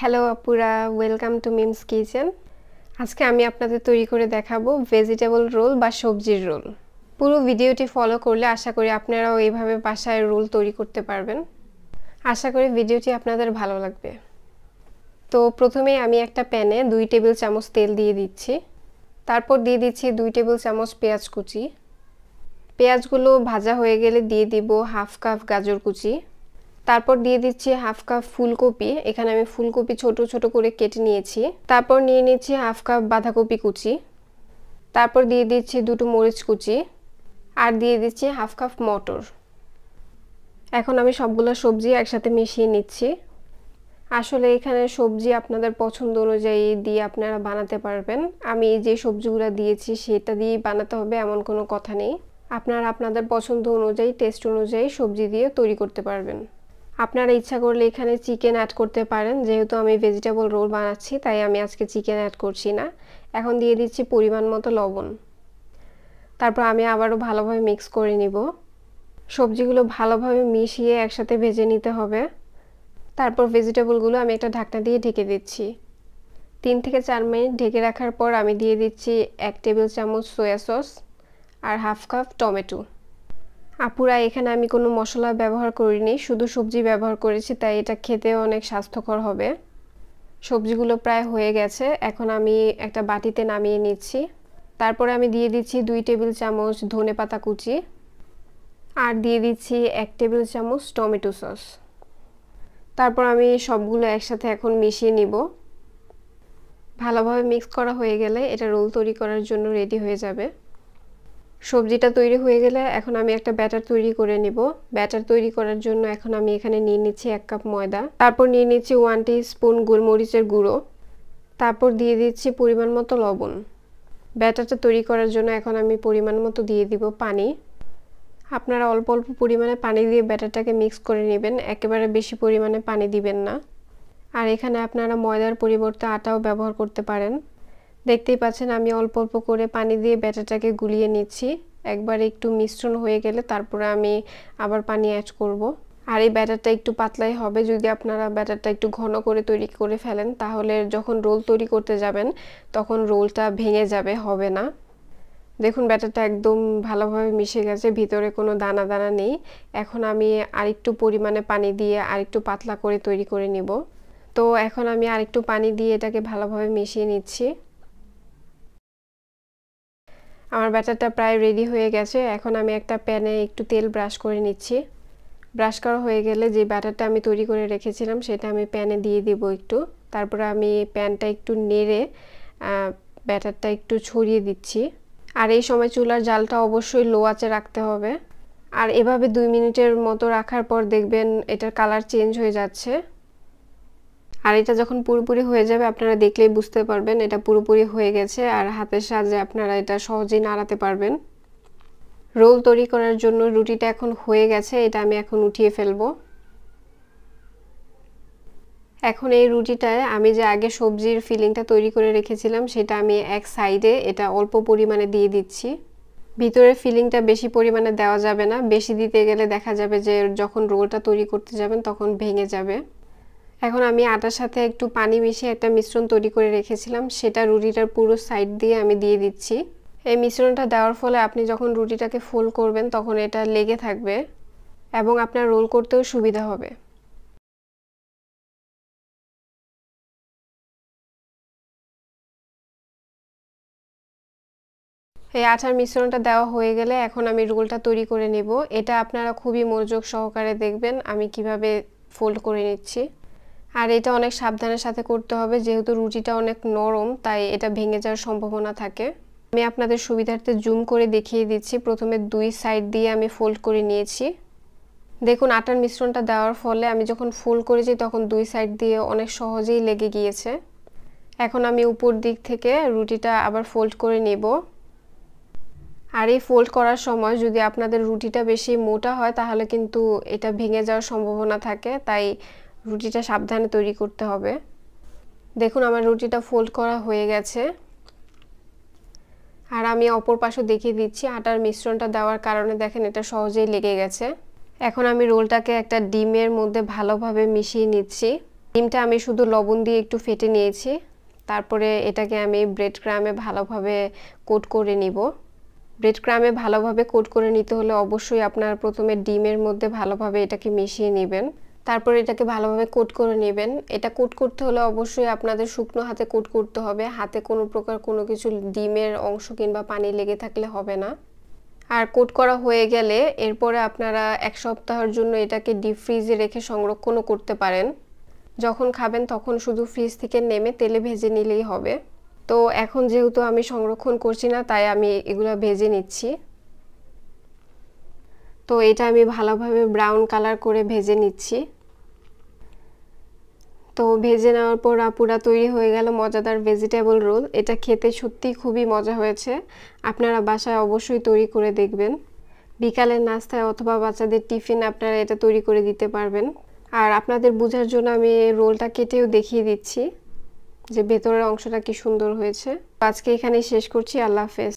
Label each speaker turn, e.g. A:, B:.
A: Hello আপুরা, welcome to memes kitchen. আজকে আমি আপনাদের তৈরি করে দেখাবো ভেজিটেবল রোল বা সবজির রোল। পুরো ভিডিওটি ফলো করলে আশা করি আপনারাও এইভাবে বাসায় রোল তৈরি করতে পারবেন। আশা করি ভিডিওটি আপনাদের ভালো লাগবে। তো প্রথমেই আমি একটা প্যানে 2 টেবিল চামচ তেল দিয়ে দিচ্ছি। তারপর দিয়ে দিচ্ছি 2 টেবিল চামচ পেঁয়াজ কুচি। পেঁয়াজগুলো ভাজা হয়ে গেলে দিয়ে দিব হাফ কাপ গাজর কুচি। তারপর দিয়ে দিচ্ছি হাফ কাপ ফুলকপি। এখানে আমি ফুলকপি ছোট ছোট করে কেটে নিয়েছি। তারপর নিয়ে নিচ্ছি হাফ কাপ বাঁধাকপি কুচি। তারপর দিয়ে দিচ্ছি 2টো মরিচ কুচি আর দিয়ে দিচ্ছি হাফ কাপ মটর। এখন আমি সবগুলো সবজি একসাথে মিশিয়ে নিচ্ছি। আসলে এখানে সবজি আপনাদের পছন্দ অনুযায়ী দিয়ে আপনারা বানাতে পারবেন। আমি যে সবজিগুলো দিয়েছি সেটা দিয়েই বানাতে হবে এমন কোনো কথা নেই। আপনারা আপনাদের পছন্দ অনুযায়ী, টেস্ট অনুযায়ী সবজি দিয়ে তৈরি করতে পারবেন। আপনারা ইচ্ছা করলে এখানে চিকেন অ্যাড করতে পারেন। যেহেতু আমি ভেজিটেবল রোল বানাচ্ছি তাই আমি আজকে চিকেন অ্যাড করছি না। এখন দিয়ে দিচ্ছি পরিমাণ মতো লবণ। তারপর আমি আবারও ভালোভাবে মিক্স করে নিব। সবজিগুলো ভালোভাবে মিশিয়ে একসাথে ভেজে নিতে হবে। তারপর ভেজিটেবলগুলো আমি একটা ঢাকনা দিয়ে ঢেকে দিচ্ছি। 3 থেকে 4 মিনিট ঢেকে রাখার পর আমি দিয়ে দিচ্ছি 1 টেবিল চামচ সয়া সস আর হাফ কাপ টমেটো। আপুরা, এখানে আমি কোনো মশলা ব্যবহার করিনি, শুধু সবজি ব্যবহার করেছি, তাই এটা খেতে অনেক স্বাস্থ্যকর হবে। সবজিগুলো প্রায় হয়ে গেছে। এখন আমি একটা বাটিতে নামিয়ে নিচ্ছি। তারপরে আমি দিয়ে দিচ্ছি 2 টেবিল চামচ ধনেপাতা কুচি আর দিয়ে দিচ্ছি 1 টেবিল চামচ টমেটো সস। তারপর আমি সবগুলো একসাথে এখন মিশিয়ে নিব। ভালোভাবে মিক্স করা হয়ে গেলে এটা রোল তৈরি করার জন্য রেডি হয়ে যাবে। সবজিটা তৈরি হয়ে গেলে এখন আমি একটা ব্যাটার তৈরি করে নিব। ব্যাটার তৈরি করার জন্য এখন আমি এখানে নিয়ে নিচ্ছি 1 কাপ ময়দা। তারপর নিয়ে নিচ্ছি 1 টিস্পুন গোলমরিচের গুঁড়ো। তারপর দিয়ে দিচ্ছি পরিমাণ মতো লবণ। ব্যাটারটা তৈরি করার জন্য এখন আমি পরিমাণ মতো দিয়ে দিব পানি। আপনারা অল্প অল্প পরিমাণে পানি দিয়ে ব্যাটারটাকে মিক্স করে নেবেন, একেবারে বেশি পরিমাণে পানি দিবেন না। আর এখানে আপনারা ময়দার পরিবর্তে আটাও ব্যবহার করতে পারেন। দেখতেই পাচ্ছেন আমি অল্প অল্প করে পানি দিয়ে ব্যাটারটাকে গুলিয়ে নিচ্ছি। একবার একটু মিশ্রণ হয়ে গেলে তারপরে আমি আবার পানি অ্যাড করব। আর এই ব্যাটারটা একটু পাতলাই হবে। যদি আপনারা ব্যাটারটা একটু ঘন করে তৈরি করে ফেলেন তাহলে যখন রোল তৈরি করতে যাবেন তখন রোলটা ভেঙে যাবে, হবে না। দেখুন ব্যাটারটা একদম ভালোভাবে মিশে গেছে, ভিতরে কোনো দানা দানা নেই। এখন আমি আরেকটু পরিমাণে পানি দিয়ে আরেকটু পাতলা করে তৈরি করে নিব। তো এখন আমি আরেকটু পানি দিয়ে এটাকে ভালোভাবে মিশিয়ে নিচ্ছি। আমার ব্যাটারটা প্রায় রেডি হয়ে গেছে। এখন আমি একটা প্যানে একটু তেল ব্রাশ করে নিচ্ছি। ব্রাশ করা হয়ে গেলে যে ব্যাটারটা আমি তৈরি করে রেখেছিলাম সেটা আমি প্যানে দিয়ে দেব একটু। তারপরে আমি প্যানটা একটু নেড়ে ব্যাটারটা একটু ছড়িয়ে দিচ্ছি। আর এই সময় চুলার জালটা অবশ্যই লো আঁচে রাখতে হবে। আর এভাবে 2 মিনিটের মতো রাখার পর দেখবেন এটার কালার চেঞ্জ হয়ে যাচ্ছে। আর এটা যখন পুরোপুরি হয়ে যাবে আপনারা দেখলেই বুঝতে পারবেন এটা পুরোপুরি হয়ে গেছে। আর হাতের সাহায্যে আপনারা এটা সহজেই নাড়াতে পারবেন। রোল তৈরি করার জন্য রুটিটা এখন হয়ে গেছে, এটা আমি এখন উঠিয়ে ফেলবো। এখন এই রুটিটায় আমি যে আগে সবজির ফিলিংটা তৈরি করে রেখেছিলাম সেটা আমি এক সাইডে এটা অল্প পরিমাণে দিয়ে দিচ্ছি। ভিতরে ফিলিংটা বেশি পরিমাণে দেওয়া যাবে না, বেশি দিতে গেলে দেখা যাবে যে যখন রোলটা তৈরি করতে যাবেন তখন ভেঙে যাবে। এখন আমি আটার সাথে একটু পানি মিশিয়ে একটা মিশ্রণ তৈরি করে রেখেছিলাম, সেটা রুটিটার পুরো সাইড দিয়ে আমি দিয়ে দিচ্ছি। এই মিশ্রণটা দেওয়ার ফলে আপনি যখন রুটিটাকে ফোল্ড করবেন তখন এটা লেগে থাকবে এবং আপনার রোল করতেও সুবিধা হবে। এই আটার মিশ্রণটা দেওয়া হয়ে গেলে এখন আমি রোলটা তৈরি করে নেব। এটা আপনারা খুবই মনোযোগ সহকারে দেখবেন আমি কিভাবে ফোল্ড করে নিচ্ছি। আর এটা অনেক সাবধানের সাথে করতে হবে, যেহেতু রুটিটা অনেক নরম তাই এটা ভেঙে যাওয়ার সম্ভাবনা থাকে। আমি আপনাদের সুবিধার্থে জুম করে দেখিয়ে দিচ্ছি। প্রথমে 2 সাইড দিয়ে আমি ফোল্ড করে নিয়েছি। দেখুন আটার মিশ্রণটা দেওয়ার ফলে আমি যখন ফোল্ড করেছি তখন 2 সাইড দিয়ে অনেক সহজেই লেগে গিয়েছে। এখন আমি উপর দিক থেকে রুটিটা আবার ফোল্ড করে নেব। আর এই ফোল্ড করার সময় যদি আপনাদের রুটিটা বেশি মোটা হয় তাহলে কিন্তু এটা ভেঙে যাওয়ার সম্ভাবনা থাকে, তাই রুটিটা সাবধানে তৈরি করতে হবে। দেখুন আমার রুটিটা ফোল্ড করা হয়ে গেছে। আর আমি অপর পাশও দেখিয়ে দিচ্ছি। আটার মিশ্রণটা দেওয়ার কারণে দেখেন এটা সহজেই লেগে গেছে। এখন আমি রোলটাকে একটা ডিমের মধ্যে ভালোভাবে মিশিয়ে নিচ্ছি। ডিমটা আমি শুধু লবণ দিয়ে একটু ফেটে নিয়েছি, তারপরে এটাকে আমি ব্রেড ক্রামে ভালোভাবে কোট করে নিব। ব্রেড ক্রামে ভালোভাবে কোট করে নিতে হলে অবশ্যই আপনারা প্রথমে ডিমের মধ্যে ভালোভাবে এটাকে মিশিয়ে নেবেন, তারপর এটাকে ভালোভাবে কোট করে নেবেন। এটা কোট করতে হলে অবশ্যই আপনাদের শুকনো হাতে কোট করতে হবে, হাতে কোনো প্রকার কোনো কিছু ডিমের অংশ কিংবা পানি লেগে থাকলে হবে না। আর কোট করা হয়ে গেলে এরপরে আপনারা 1 সপ্তাহের জন্য এটাকে ডিপ ফ্রিজে রেখে সংরক্ষণও করতে পারেন। যখন খাবেন তখন শুধু ফ্রিজ থেকে নেমে তেলে ভেজে নিলেই হবে। তো এখন যেহেতু আমি সংরক্ষণ করছি না, তাই আমি এগুলো ভেজে নিচ্ছি। তো এটা আমি ভালোভাবে ব্রাউন কালার করে ভেজে নিচ্ছি। তো ভেজে নেওয়ার পর পুরা তৈরি হয়ে গেল মজাদার ভেজিটেবল রোল। এটা খেতে সত্যিই খুবই মজা হয়েছে, আপনারা বাসায় অবশ্যই তৈরি করে দেখবেন। বিকালের নাস্তায় অথবা বাচ্চাদের টিফিন আপনারা এটা তৈরি করে দিতে পারবেন। আর আপনাদের বোঝার জন্য আমি রোলটা কেটেও দেখিয়ে দিচ্ছি যে ভেতরের অংশটা কি সুন্দর হয়েছে। আজকে এখানেই শেষ করছি। আল্লাহ হাফেজ।